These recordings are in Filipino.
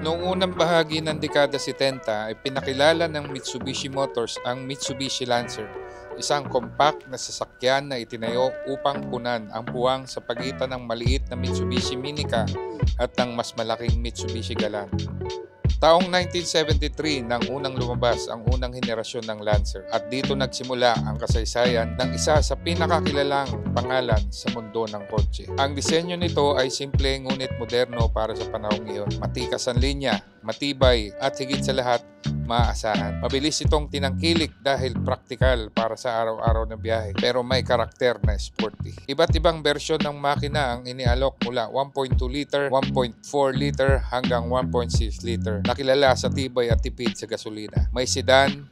Noong unang bahagi ng dekada 70 ay pinakilala ng Mitsubishi Motors ang Mitsubishi Lancer, isang compact na sasakyan na itinayo upang punan ang puwang sa pagitan ng maliit na Mitsubishi Minica at ng mas malaking Mitsubishi Galant. Taong 1973 nang unang lumabas ang unang henerasyon ng Lancer at dito nagsimula ang kasaysayan ng isa sa pinakakilalang pangalan sa mundo ng kotse. Ang disenyo nito ay simple ngunit moderno para sa panahong iyon. Matikas ang linya, matibay at higit sa lahat, maaasahan. Mabilis itong tinangkilik dahil praktikal para sa araw-araw na biyahe pero may karakter na sporty. Iba't ibang bersyon ng makina ang inialok mula 1.2 liter, 1.4 liter hanggang 1.6 liter. Nakilala sa tibay at tipid sa gasolina. May sedan,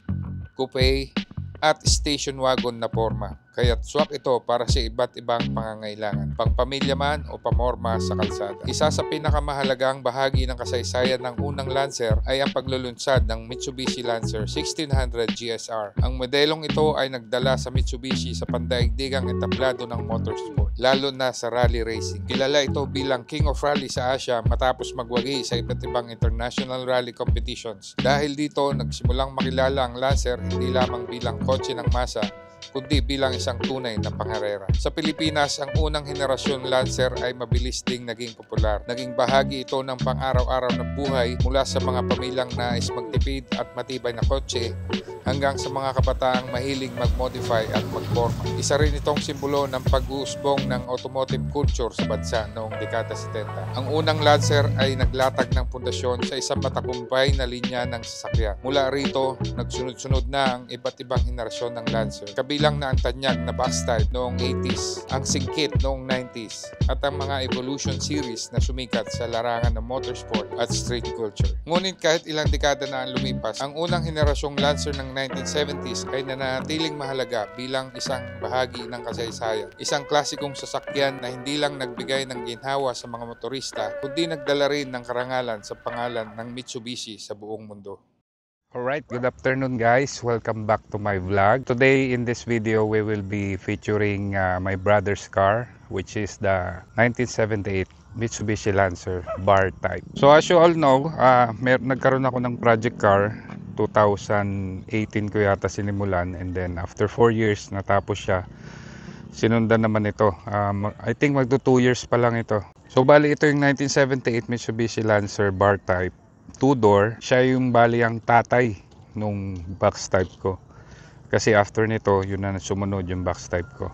coupe at station wagon na forma. Kaya't swak ito para sa iba't ibang pangangailangan, pangpamilya man o pamorma sa kalsada. Isa sa pinakamahalagang bahagi ng kasaysayan ng unang Lancer ay ang paglulunsad ng Mitsubishi Lancer 1600 GSR. Ang modelong ito ay nagdala sa Mitsubishi sa pandaigdigang entablado ng motorsport, lalo na sa rally racing. Kilala ito bilang King of Rally sa Asia matapos magwagi sa iba't ibang international rally competitions. Dahil dito, nagsimulang makilala ang Lancer hindi lamang bilang kotse ng masa, kundi bilang isang tunay na pangarera. Sa Pilipinas, ang unang henerasyon Lancer ay mabilis ding naging popular. Naging bahagi ito ng pang-araw-araw na buhay mula sa mga pamilyang nais magtipid at matibay na kotse hanggang sa mga kabataang mahilig mag-modify at mag-forma. Isa rin itong simbolo ng pag-uusbong ng automotive culture sa bansa noong dekada 70. Ang unang Lancer ay naglatag ng pundasyon sa isang matagumpay na linya ng sasakyan. Mula rito, nagsunod-sunod na ang iba't ibang henerasyon ng Lancer. Kabilang na ang tanyag na box type noong 80s, ang singkit noong 90s, at ang mga Evolution series na sumikat sa larangan ng motorsport at street culture. Ngunit kahit ilang dekada na ang lumipas, ang unang henerasyong Lancer ng 1970s ay nanatiling mahalaga bilang isang bahagi ng kasaysayan. Isang klasikong sasakyan na hindi lang nagbigay ng ginhawa sa mga motorista, kundi nagdala rin ng karangalan sa pangalan ng Mitsubishi sa buong mundo. Alright, good afternoon guys. Welcome back to my vlog. Today in this video we will be featuring my brother's car, which is the 1978 Mitsubishi Lancer bar type. So as you all know, nagkaroon ako ng project car 2018 ko yata sinimulan, and then after 4 years natapos siya. Sinundan naman ito. I think magto 2 years pa lang ito. So bali ito yung 1978 Mitsubishi Lancer bar type. 2-door, siya yung bali ang tatay nung box type ko. Kasi after nito, yun na sumunod yung box type ko.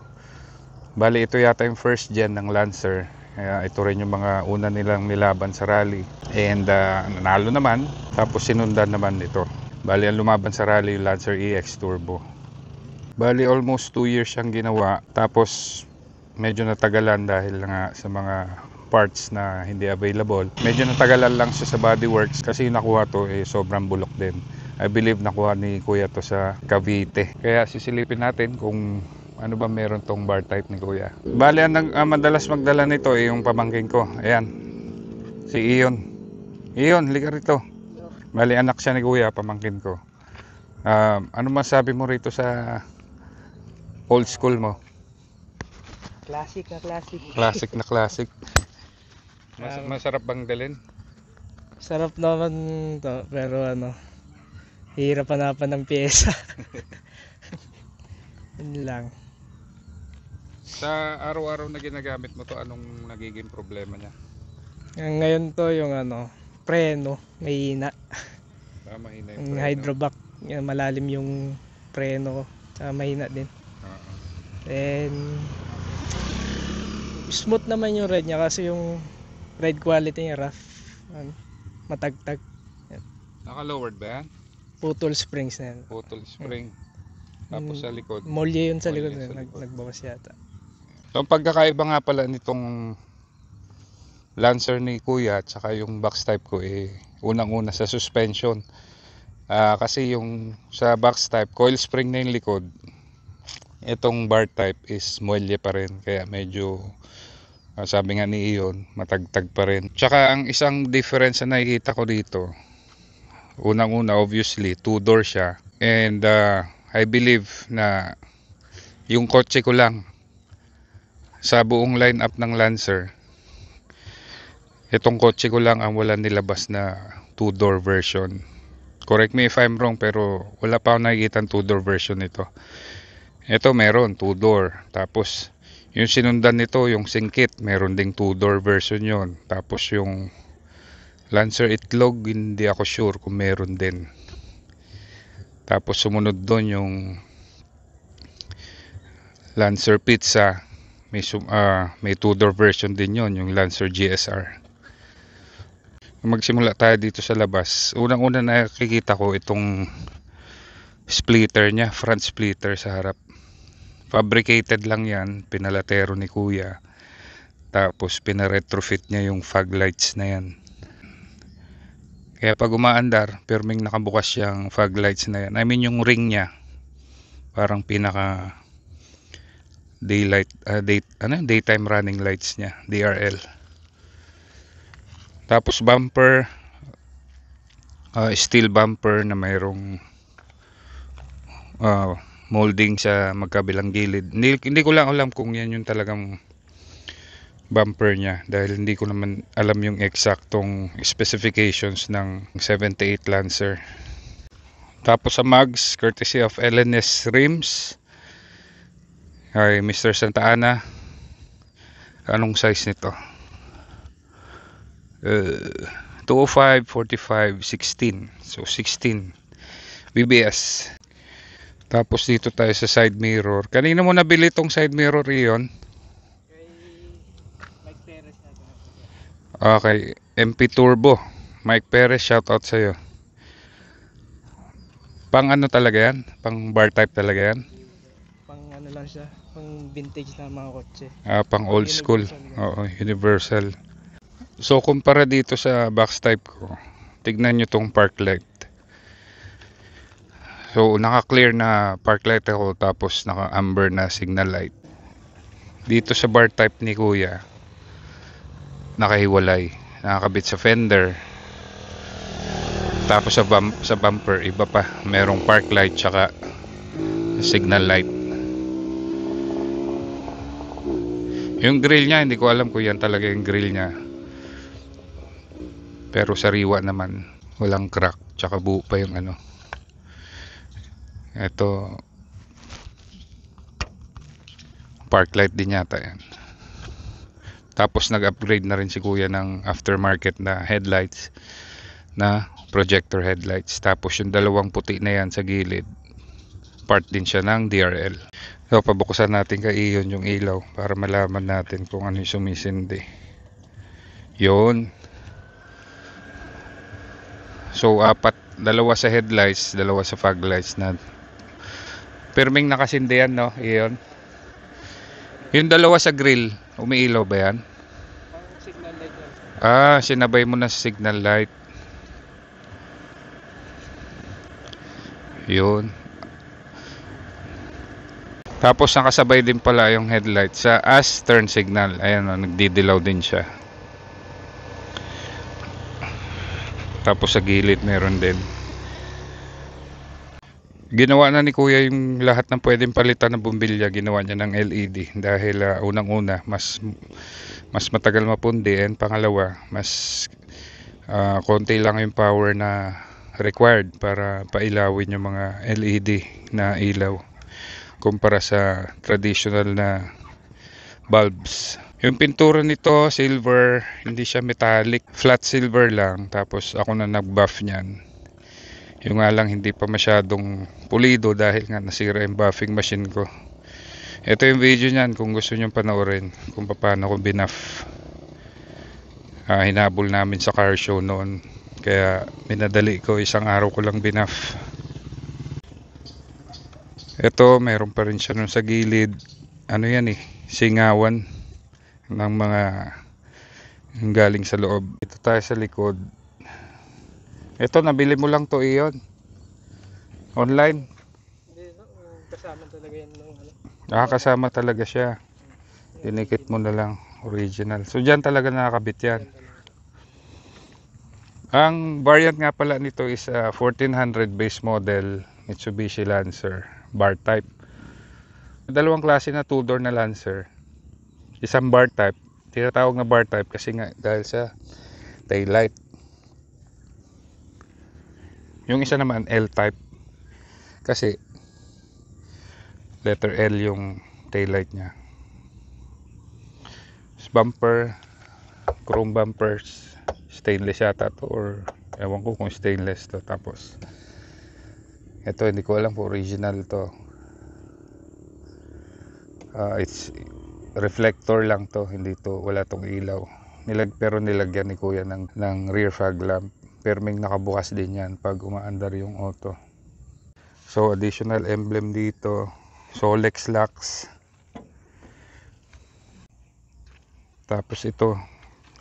Bali ito yata yung first gen ng Lancer. Ito rin yung mga una nilang nilaban sa rally. And nanalo naman, tapos sinundan naman ito. Bali ang lumaban sa rally yung Lancer EX Turbo. Bali almost 2 years siyang ginawa. Tapos medyo natagalan dahil nga sa mga parts na hindi available. Medyo natagalan lang siya sa bodyworks kasi nakuha to sobrang bulok din. I believe nakuha ni Kuya to sa Cavite. Kaya sisilipin natin kung ano ba meron tong bar type ni Kuya. Bali ang madalas magdala nito yung pamangkin ko. Ayan, si Ion. Ion, halika rito. Bali anak siya ni Kuya, pamangkin ko. Ano masabi mo rito sa old school mo? Classic na classic. Classic na classic. Masarap bang dalhin? Sarap naman to, pero hirap hanapan ng pyesa. Yun lang. Sa araw-araw na ginagamit mo to, anong nagiging problema niya? Ngayon to yung preno, mahina. Mahina Yung hydrovac, malalim yung preno ko. Tsaka mahina din. Then smooth naman yung ride niya kasi yung ride quality niya rough. Matagtag. Naka-lowered ba yan? Putol springs na yan. Putol spring. Tapos sa likod. Molye yun sa likod. Molye sa likod. Nagbawas yata. So ang pagkakaiba nga pala nitong Lancer ni Kuya at saka yung box type ko unang-una sa suspension. Kasi yung sa box type, coil spring na yung likod. Itong bar type is molye pa rin. Kaya medyo sabi nga ni Ion, matagtag pa rin. Tsaka ang isang difference na nakikita ko dito, unang-una obviously 2-door siya. And I believe na yung kotse ko lang sa buong line-up ng Lancer, itong kotse ko lang ang wala nilabas na two-door version. Correct me if I'm wrong, pero wala pa akong nakikita ang two-door version nito. Ito meron, two-door. Tapos, yung sinundan nito, yung singkit, meron ding two-door version yon. Tapos yung Lancer Itlog, hindi ako sure kung meron din. Tapos sumunod doon yung Lancer Pizza, may two-door version din yon, yung Lancer GSR. Magsimula tayo dito sa labas. Unang-una nakikita ko itong splitter niya, front splitter sa harap. Fabricated lang yan, pinalatero ni kuya. Tapos pinaretrofit niya yung fog lights na yan. Kaya pag umaandar, perming nakabukas yung fog lights na yan. I mean yung ring niya, parang pinaka daytime running lights niya, DRL. Tapos bumper, steel bumper na mayroong molding sa magkabilang gilid. Hindi ko lang alam kung yan yung talagang bumper niya, dahil hindi ko naman alam yung eksaktong specifications ng 78 Lancer. Tapos sa mags, courtesy of LNS Rims, ay Mr. Santa Ana. Anong size nito? 205, 45, 16. So 16 BBS. Tapos dito tayo sa side mirror. Kanina mo nabili itong side mirror iyon? Okay, MP Turbo. Mike Perez, shout out sa'yo. Pang ano talaga yan? Pang bar type talaga yan? Pang ano lang siya, pang vintage na mga kotse. Pang old school. Oo, universal. So kumpara dito sa box type ko, tignan nyo tong park light. So naka-clear na park light ako, tapos naka-amber na signal light. Dito sa bar type ni kuya, nakahiwalay, nakakabit sa fender. Tapos sa bumper, iba pa, merong park light tsaka signal light. Yung grill niya, hindi ko alam kung yan talaga yung grill niya. Pero sariwa naman, walang crack, tsaka buo pa yung ano. Ito, park light din yata yan. Tapos nag-upgrade na rin si kuya ng aftermarket na headlights, na projector headlights. Tapos yung dalawang puti na yan sa gilid, part din siya ng DRL. So pabuksan natin kay Iyon yung ilaw para malaman natin kung ano yung sumisindi. Yun. So dalawa sa headlights, dalawa sa fog lights na perming nakasindi yan, no? Iyon. Yung dalawa sa grill, umiilaw ba yan? Pang signal light yan. Sinabay mo na sa signal light. Yun. Tapos nakasabay din pala yung headlight sa as turn signal. Ayan, nagdidilaw din siya. Tapos sa gilid meron din. Ginawa na ni kuya yung lahat ng pwedeng palitan ng bumbilya, ginawa niya ng LED dahil unang-una mas matagal mapundi, and pangalawa mas konti lang yung power na required para pailawin yung mga LED na ilaw kumpara sa traditional na bulbs. Yung pintura nito silver, hindi siya metallic, flat silver lang. Tapos ako na nag-buff niyan. Yung nga lang hindi pa masyadong pulido dahil nga nasira yung buffing machine ko. Ito yung video niyan kung gusto nyo panoorin kung paano ko binuff. Hinabol namin sa car show noon, kaya minadali ko, isang araw ko lang binuff. Ito meron pa rin siya nun sa gilid. Ano yan singawan ng mga yung galing sa loob. Ito tayo sa likod. Ito, nabili mo lang to Iyon? Online? Hindi, no? Kasama talaga yan nung ano. Kasama talaga siya. Dinikit mo na lang, original. So dyan talaga nakakabit yan. Ang variant nga pala nito is 1400 base model Mitsubishi Lancer bar type. Dalawang klase na two-door na Lancer. Isang bar type, tinatawag na bar type kasi nga dahil sa tail light. Yung isa naman L-type. Kasi letter L yung taillight niya. Bumper, chrome bumpers, stainless yata to, or ewan ko kung stainless to. Tapos ito, hindi ko alam kung original to. It's reflector lang to, hindi to, wala tong ilaw. Pero nilagyan ni kuya ng rear fog lamp. Perming nakabukas din yan pag umaandar yung auto. So additional emblem dito, Solex locks. Tapos ito,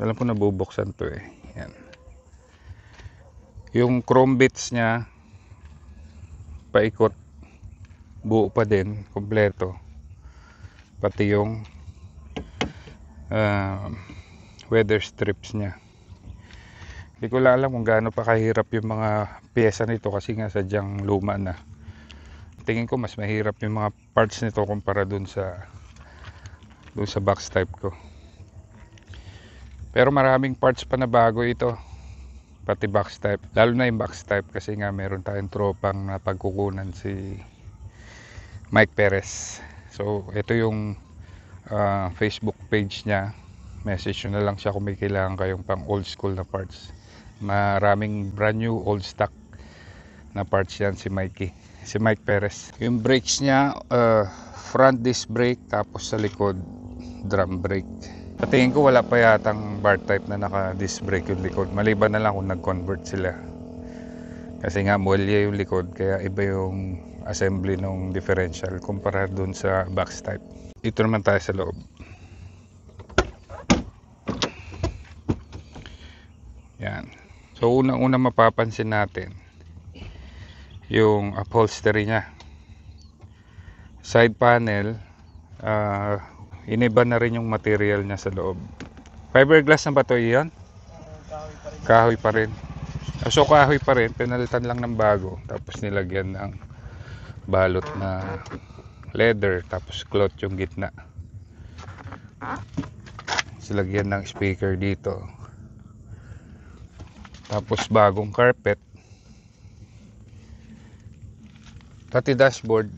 alam ko nabubuksan to eh. Yan. Yung chrome bits niya, paikot, buo pa din, kompleto. Pati yung weather strips niya. Hindi ko alam kung gaano pa kahirap yung mga pyesa nito kasi nga sadyang luma na. Tingin ko mas mahirap yung mga parts nito kumpara dun sa box type ko. Pero maraming parts pa na bago ito, pati box type, lalo na yung box type kasi nga meron tayong tropang napagkukunan si Mike Perez. So ito yung Facebook page niya, message nyo na lang siya kung may kailangan kayong pang old school na parts. Maraming brand new old stock na parts yan si Mike Perez. Yung brakes niya, front disc brake, tapos sa likod drum brake. Patingin ko wala pa yatang bar type na naka disc brake yung likod, maliban na lang kung nag-convert sila kasi nga muelye yung likod, kaya iba yung assembly ng differential kumpara dun sa box type. Ito naman tayo sa loob. Yan. So unang-una mapapansin natin yung upholstery nya, side panel. Iniba na rin yung material niya sa loob. Fiberglass na ba ito iyan? Kahoy pa rin. So kahoy pa rin, pinalitan lang ng bago, tapos nilagyan ng balot na leather, tapos cloth yung gitna. Silagyan ng speaker dito, tapos bagong carpet. Pati dashboard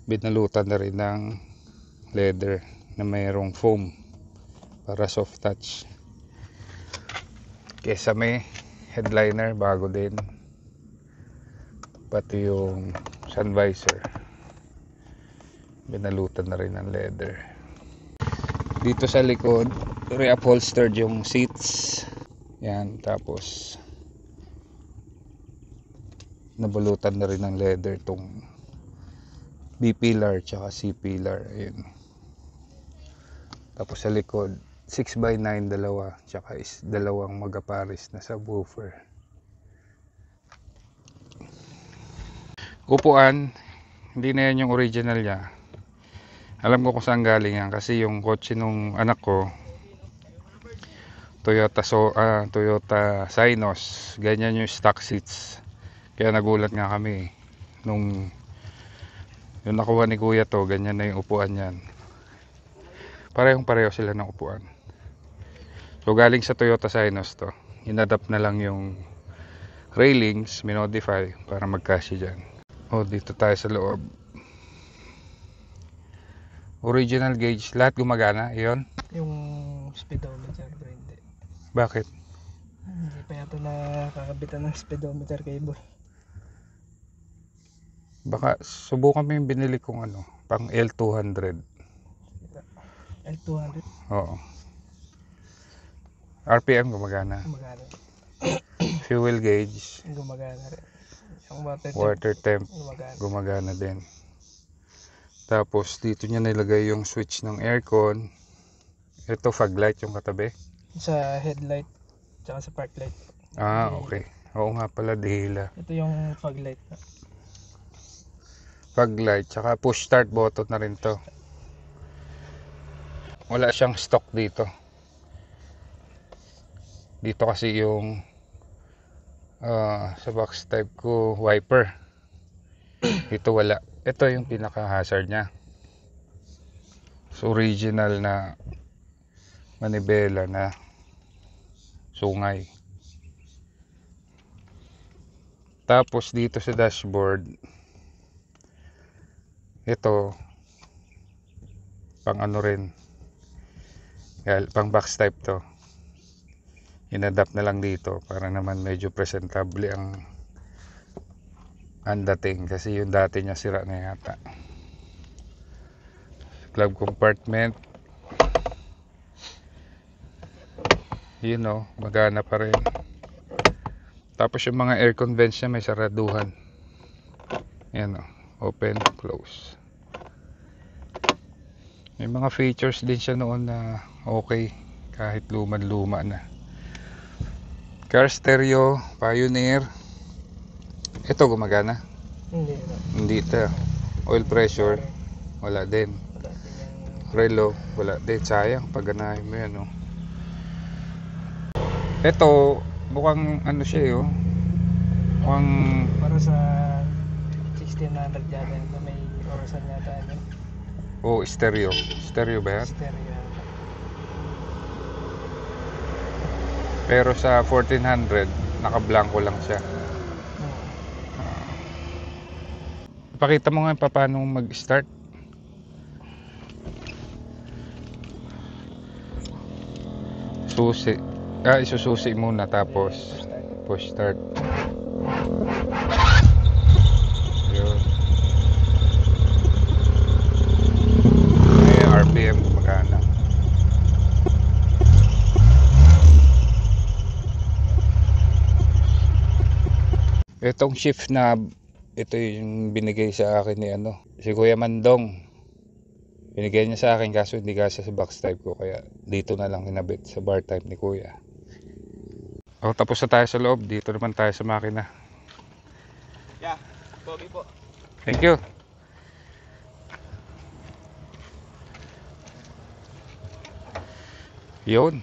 binalutan na rin ng leather na mayroong foam para soft touch. Kesa may headliner, bago din. Pati yung sun visor binalutan na rin ng leather. Dito sa likod, reupholstered yung seats. Yan, tapos nabalutan na rin ng leather tong B-pillar tsaka C-pillar. Ayun. Tapos sa likod 6x9 dalawa, tsaka dalawang magaparis na subwoofer. Upuan, hindi na yan yung original niya. Alam ko kung saan galing yan kasi yung kotse nung anak ko, Toyota Synos, ganyan yung stock seats. Kaya nagulat nga kami nung yung nakuha ni kuya to, ganyan na yung upuan yan. Pareho sila ng upuan. So galing sa Toyota Synos to, inadapt na lang yung railings, minodify para magkasya dyan. Dito tayo sa loob. Original gauge, lahat gumagana, iyon? Yung speedometer, bro, hindi. Bakit? Hindi pa yata nakakabitan ng speedometer cable. Baka subukan mo yung binili kong pang L200. L200? Oo. RPM gumagana. Gumagana. Fuel gauge. Gumagana rin. Yung Water temp. Gumagana. Gumagana din. Tapos dito niya nilagay yung switch ng aircon. Ito fog light yung katabi. Sa headlight, tsaka sa park light. Okay. Oo nga pala, dihila. Ito yung fog light. Fog light, tsaka push start button na rin to. Wala siyang stock dito. Dito kasi yung sa box type ko wiper. Dito wala. Ito yung pinaka hazard nya. So original na manibela na sungay. Tapos dito sa dashboard, ito pang ano rin, pang box type to. Inadapt na lang dito para naman medyo presentable ang dating, kasi yung dati niya sira na yata. Glove compartment, yun o, magana pa rin. Tapos yung mga air vents niya may saraduhan. Yan o, open, close. May mga features din siya noon na okay, kahit luma na. Car stereo, Pioneer. Ito gumagana? Hindi ito. Oil pressure, wala din. Relo, wala din. Sayang, pagganahin mo yan. Oh. Ito, mukhang ano siya oh. Mukhang... Para sa 1600 yata ito, may orasan yata yun. Oh, stereo. Stereo ba yan? Stereo. Pero sa 1400, naka-blanco lang siya. Pakita mo nga paano mag-start. Susi. Isususi muna tapos push start. Yun. May RPM gumagana. Itong shift knob, ito yung binigay sa akin ni si Kuya Mandong. Binigay niya sa akin kaso hindi kasi sa box type ko, kaya dito na lang hinabit sa bar type ni Kuya. Tapos na tayo sa loob, dito naman tayo sa makina. Yeah, pogi po. Thank you. Yun.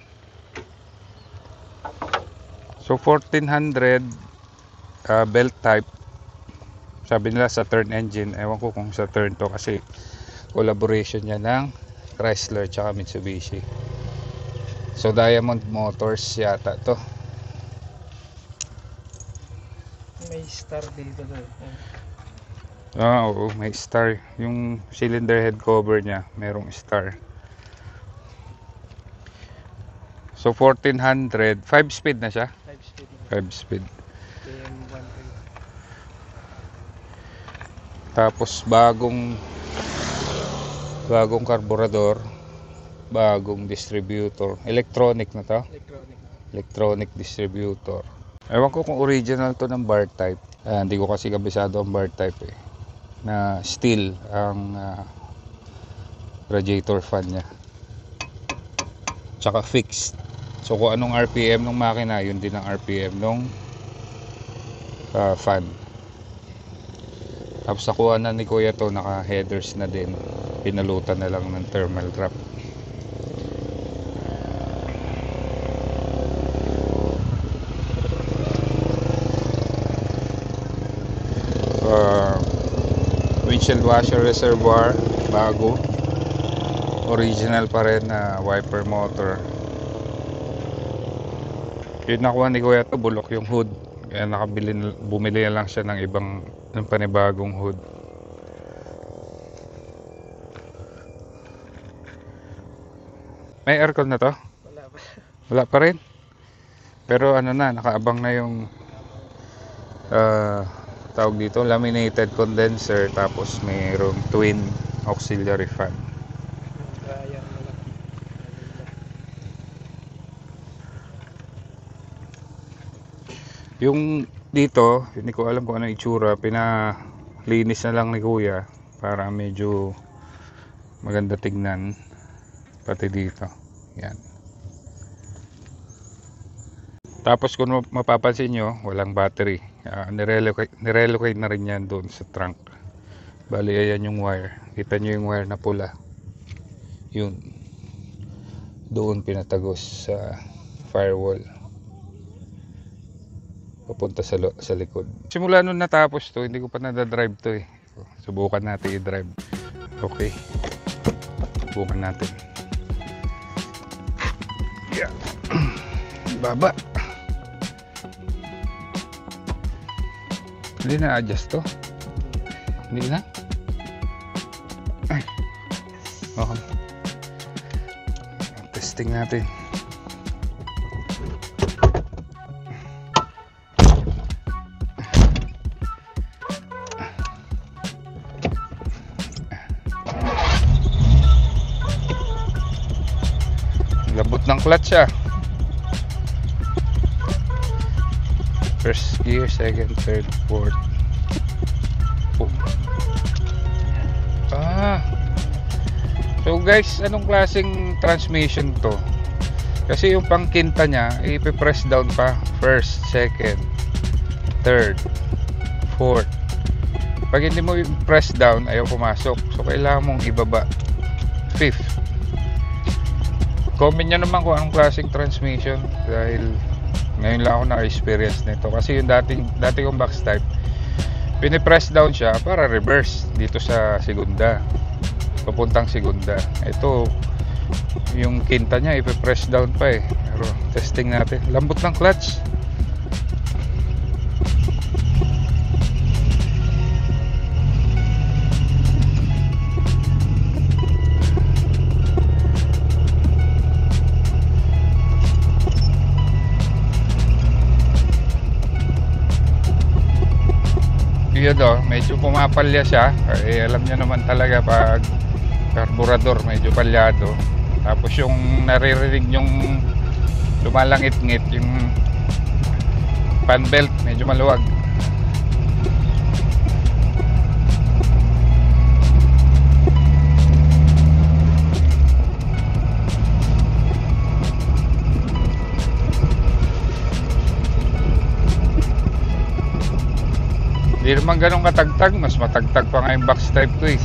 So 1400 belt type. Sabi nila sa turn engine. Ewan ko kung sa turn to kasi collaboration niya ng Chrysler tsaka Mitsubishi. So Diamond Motors yata to. May star dito doon. Oo, may star. Yung cylinder head cover niya, merong star. So 1400, 5 speed na siya? 5 speed. 5 speed. KM1. Tapos bagong karburador, bagong distributor. Electronic na to? Electronic distributor. Ewan ko kung original to ng bar type. Hindi ko kasi kabisado ang bar type eh. Na steel ang radiator fan niya. Tsaka fixed. So kung anong RPM ng makina, yun din ang RPM ng fan. Tapos nakuha na ni Kuya to, naka headers na din. Pinalutan na lang ng thermal wrap. Windshield washer reservoir, bago. Original pa rin na wiper motor. Yun nakuha ni Kuya to, bulok yung hood. Kaya bumili na lang siya ng panibagong hood. May aircon na to? Wala pa. Wala pa rin. Pero nakaabang na yung tawag dito, laminated condenser, tapos mayroong twin auxiliary fan. Dryer na lang. Yung dito, hindi ko alam kung ano itsura, pinalinis na lang ni Kuya para medyo maganda tignan. Pati dito, yan. Tapos kung mapapansin nyo, walang battery. Nirelocate na rin yan doon sa trunk. Bali, ayan yung wire. Kita nyo yung wire na pula. Yun. Doon pinatagos sa firewall. Papunta sa likod. Simula nung natapos to, hindi ko pa nadadrive to eh. Subukan natin i-drive. Okay. Subukan natin. Yeah. Baba. Hindi na adjust to. Hindi na. Ay. Okay. Testing natin. Labot ng clutch ah. First gear, second, third, fourth. Oh. So guys, anong klaseng transmission to? Kasi yung pangkinta niya, ipipress down pa. First, second, third, fourth. Pag hindi mo i-press down, ayaw pumasok. So kailangan mong ibaba. Fifth. Comment nyo naman kung anong klaseng transmission, dahil ngayon lang ako naka-experience nito. Kasi yung dati kong box type, pinipress down siya para reverse dito sa segunda, papuntang segunda. Ito yung kinta niya, ipipress down pa eh. Pero testing natin. Lambot ng clutch. Yun medyo pumapalya siya. Alam niyo naman talaga pag karburador medyo palyado. Tapos yung naririnig yung lumalangit-ngit, yung fan belt medyo maluwag. Hindi naman ganun katagtag, mas matagtag pa nga yung box type ko eh.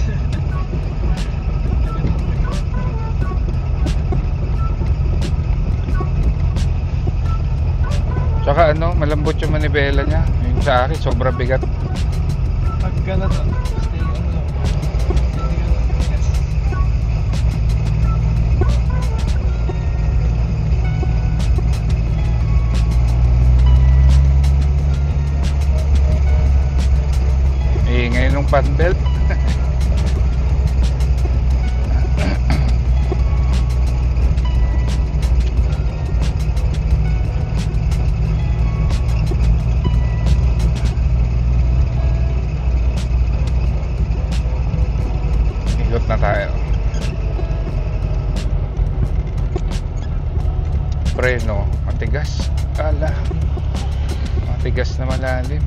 Tsaka malambot yung manibela niya. Yung sa akin, sobrang bigat. Pag gano'n to, ngayon yung fan belt. Ikot na tayo. Preno, matigas. Kala matigas na malalim.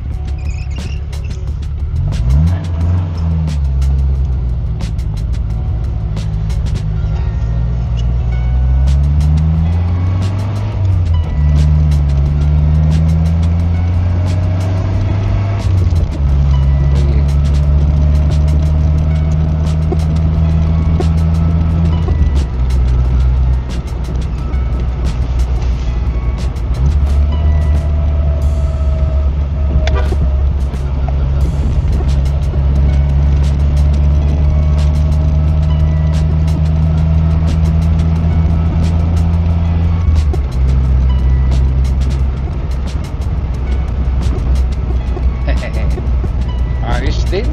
Ayos din.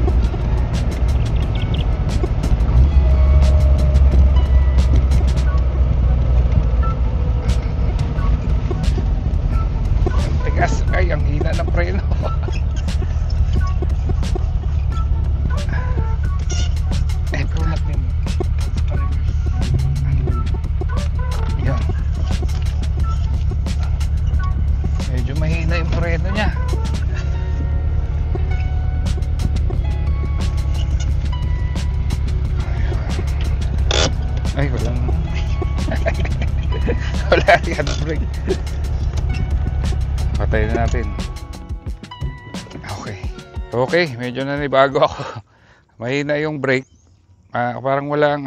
Tigas. Ay, ang hina ng preno. Eto natin. Yan. Medyo mahina yung preno niya. Ay, walang wala yan brake. Patay na natin. Okay, medyo nanibago ako. Mahina yung brake. Parang walang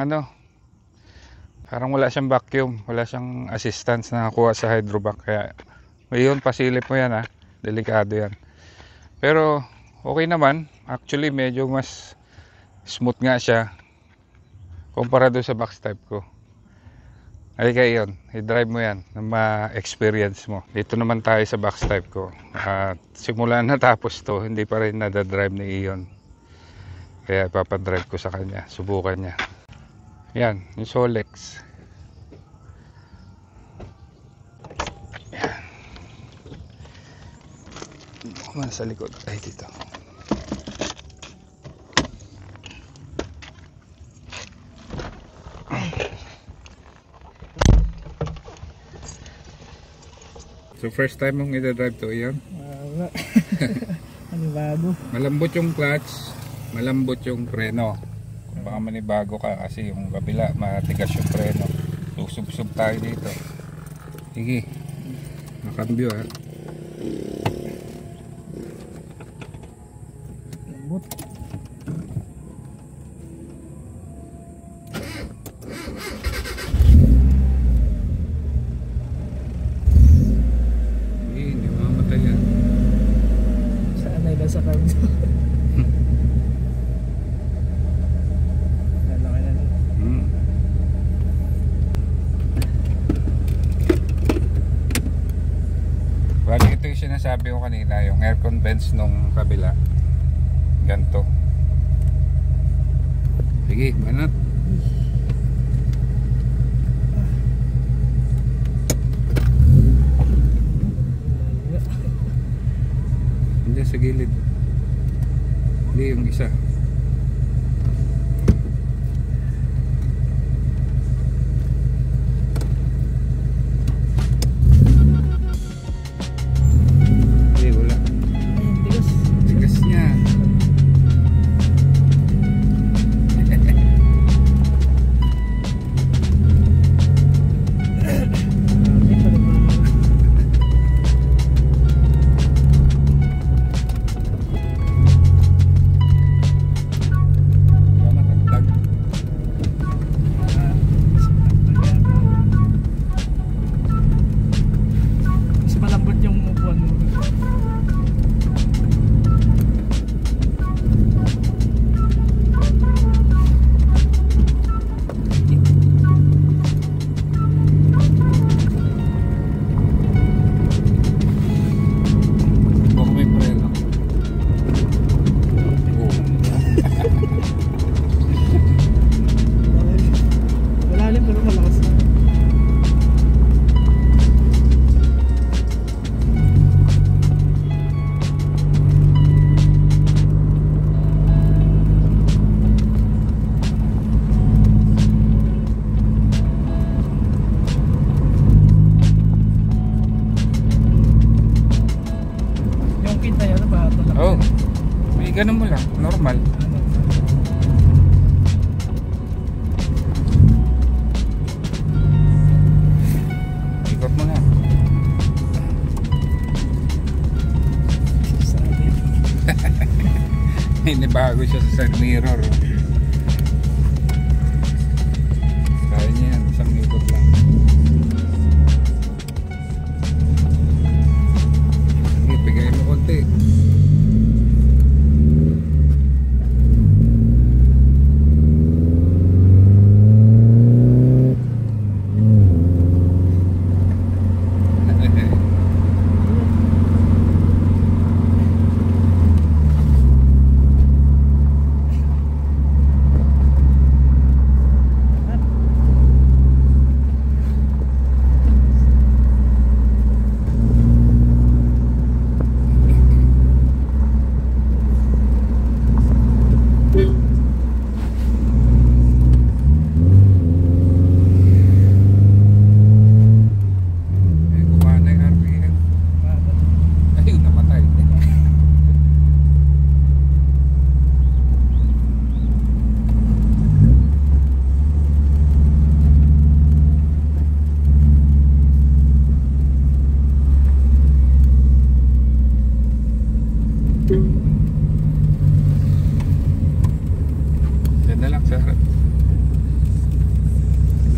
parang wala siyang vacuum, wala siyang assistance na nakuha sa hydrovac. Kaya ngayon pasilip mo yan delikado yan. Pero okay naman. Actually medyo mas smooth nga siya kumpara doon sa box type ko. Ay kayo yun, i-drive mo yan na ma-experience mo. Dito naman tayo sa box type ko. At simula na tapos to, hindi pa rin nadadrive ni Ion. Kaya ipapadrive ko sa kanya, subukan niya. Yan, yung Solex. Yan. Kumana sa likod. Ay, dito. So first time mong i-drive to Ion? Ano bago? Malambot yung clutch, malambot yung preno. Baka manibago ka kasi yung kabila matigas yung preno. Susub-sub tayo dito. Sige, nakambyo ha. Lambot. Hindi mamatay yan. Saan ay nasa kanto? Lalaki na lang. Bali ito yung sinasabi ko kanina, yung aircon vents nung kabila. Ganto. Sige, banat. Hindi sa gilid. Hindi yung isa. Hindi, wala. Ayun, tigas. Tigas niya. Ay, pala ba? Matagtag. Mas malambot yung upuan mo. Baka may preno. Oo. Malalim pero malakas na. Yung kita yun, ba? Oh, may ganun mo lang, normal. Ikot mo na. Sabi. Inibago siya sa side mirror. Oh. Kaya niya yan, isang ikot lang. Sige, pigay mo konti.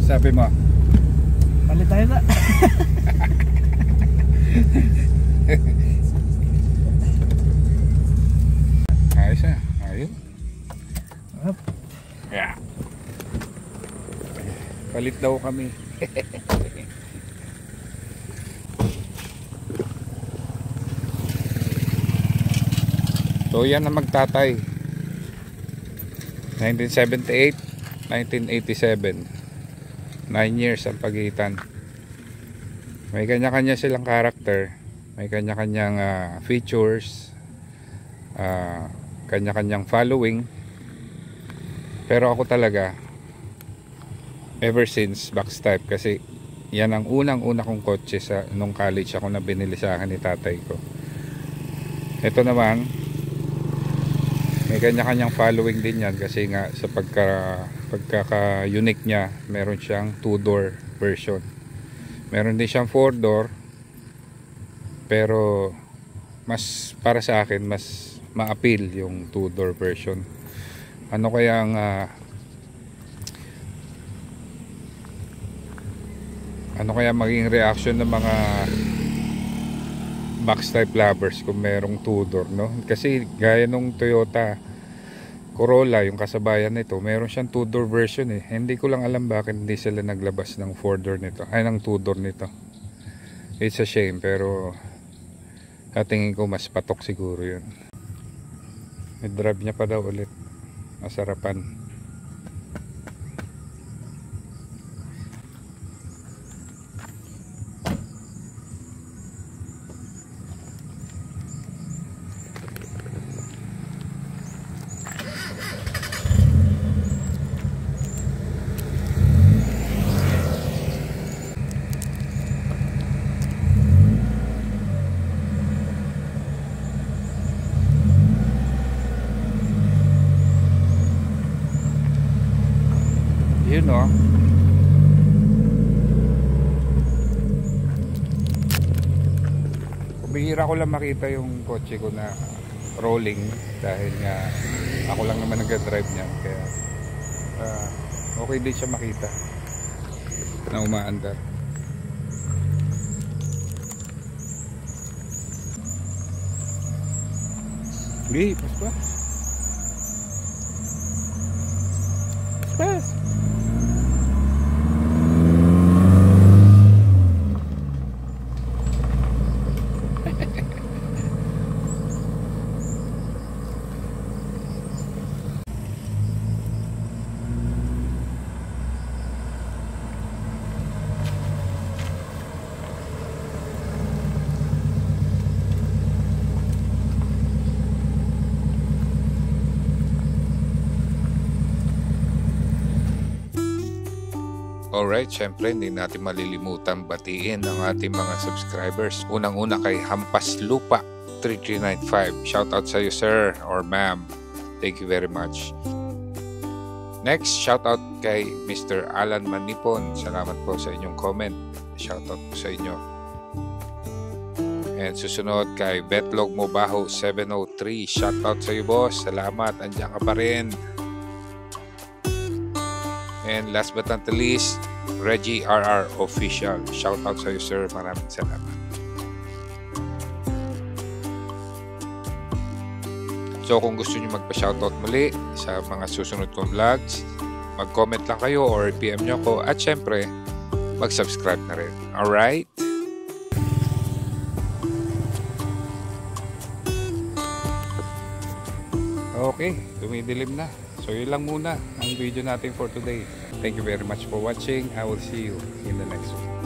sabi mo? Palit tayo na. Ayos na, ayos. Up. Yeah. Palit daw kami. So yan ang magtatay. 1978, 1987. 9 years ang pagitan. May kanya-kanya silang character, may kanya-kanyang features, kanya-kanyang following. Pero ako talaga, ever since box type, kasi yan ang unang-una kong kotse sa nung college ako na binili sa akin ni tatay ko. Ito naman, may kanya-kanyang following din yan kasi nga sa pagkaka-unique niya, meron siyang 2-door version. Meron din siyang 4-door, pero mas para sa akin mas ma-appeal yung 2-door version. Ano kaya ang ano kaya maging reaction ng mga box type lovers kung merong 2-door, no? Kasi gaya nung Toyota Corolla, yung kasabayan nito, meron siyang 2-door version eh. Hindi ko lang alam bakit hindi sila naglabas ng 4-door nito, ay ng 2-door nito. It's a shame, pero sa tingin ko mas patok siguro yun. May drive niya pa daw ulit, masarapan. Yun o. Bihira ko lang makita yung kotse ko na rolling dahil nga ako lang naman nag-drive niyan, kaya okay din siya makita na umaandar. Hey, pas. Alright, syempre hindi natin malilimutan batiin ang ating mga subscribers. Unang-una kay Hampas Lupa 3395. Shoutout sa iyo sir or ma'am. Thank you very much. Next, shoutout kay Mr. Alan Manipon. Salamat po sa inyong comment. Shoutout po sa inyo. And susunod kay Betlog Mobaho 703. Shoutout sa iyo boss. Salamat, andiyan ka pa rin. And last but not the least, Reggie RR Official. Shoutout sa iyo sir, maraming salamat. So kung gusto niyo magpa-shoutout muli sa mga susunod kong vlogs, mag-comment lang kayo or PM nyo ako, at syempre mag-subscribe na rin. Alright? Okay, dumidilim na. So yun lang muna ang video natin for today. Thank you very much for watching. I will see you in the next one.